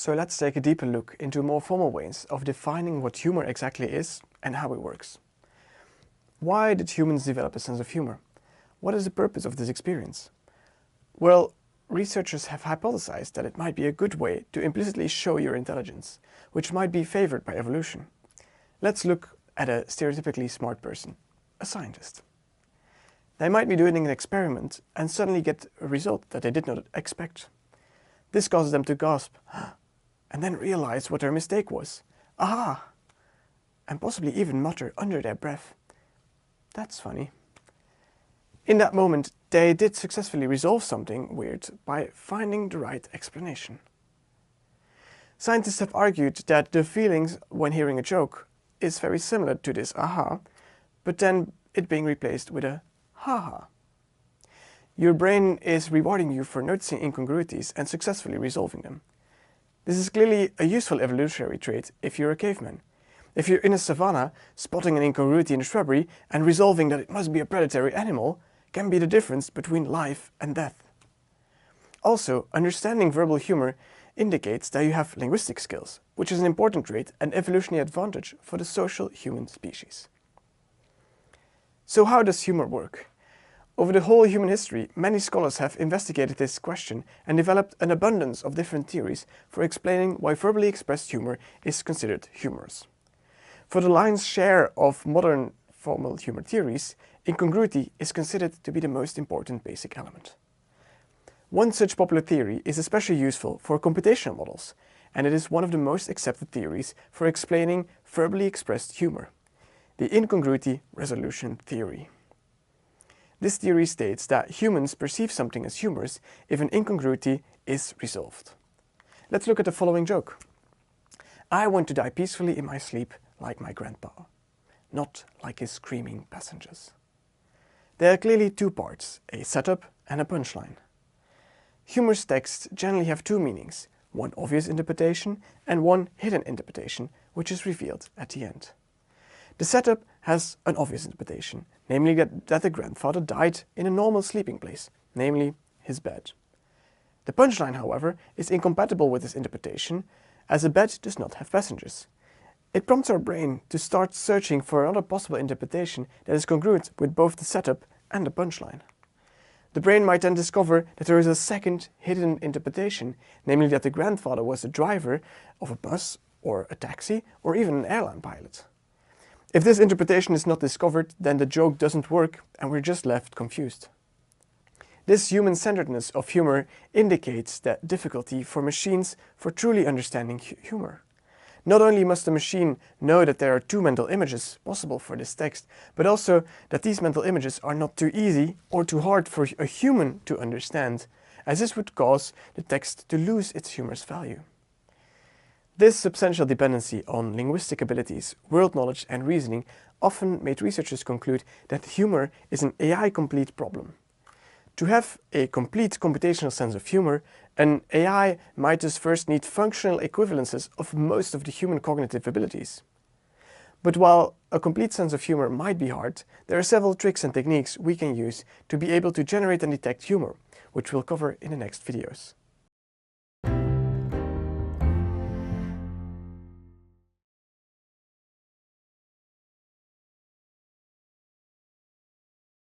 So let's take a deeper look into more formal ways of defining what humor exactly is and how it works. Why did humans develop a sense of humor? What is the purpose of this experience? Well, researchers have hypothesized that it might be a good way to implicitly show your intelligence, which might be favored by evolution. Let's look at a stereotypically smart person, a scientist. They might be doing an experiment and suddenly get a result that they did not expect. This causes them to gasp, and then realize what their mistake was. Aha! And possibly even mutter under their breath. That's funny. In that moment, they did successfully resolve something weird by finding the right explanation. Scientists have argued that the feelings when hearing a joke is very similar to this aha, but then it being replaced with a ha-ha. Your brain is rewarding you for noticing incongruities and successfully resolving them. This is clearly a useful evolutionary trait if you're a caveman. If you're in a savanna, spotting an incongruity in a shrubbery and resolving that it must be a predatory animal can be the difference between life and death. Also, understanding verbal humor indicates that you have linguistic skills, which is an important trait and evolutionary advantage for the social human species. So how does humor work? Over the whole human history, many scholars have investigated this question and developed an abundance of different theories for explaining why verbally expressed humor is considered humorous. For the lion's share of modern formal humor theories, incongruity is considered to be the most important basic element. One such popular theory is especially useful for computational models, and it is one of the most accepted theories for explaining verbally expressed humor, the Incongruity-Resolution theory. This theory states that humans perceive something as humorous if an incongruity is resolved. Let's look at the following joke. I want to die peacefully in my sleep like my grandpa, not like his screaming passengers. There are clearly two parts, a setup and a punchline. Humorous texts generally have two meanings, one obvious interpretation and one hidden interpretation, which is revealed at the end. The setup has an obvious interpretation, namely that the grandfather died in a normal sleeping place, namely his bed. The punchline, however, is incompatible with this interpretation, as a bed does not have passengers. It prompts our brain to start searching for another possible interpretation that is congruent with both the setup and the punchline. The brain might then discover that there is a second hidden interpretation, namely that the grandfather was the driver of a bus or a taxi or even an airline pilot. If this interpretation is not discovered, then the joke doesn't work and we're just left confused. This human-centeredness of humor indicates that difficulty for machines for truly understanding humor. Not only must the machine know that there are two mental images possible for this text, but also that these mental images are not too easy or too hard for a human to understand, as this would cause the text to lose its humorous value. This substantial dependency on linguistic abilities, world knowledge and reasoning often made researchers conclude that humor is an AI-complete problem. To have a complete computational sense of humor, an AI might thus first need functional equivalences of most of the human cognitive abilities. But while a complete sense of humor might be hard, there are several tricks and techniques we can use to be able to generate and detect humor, which we'll cover in the next videos.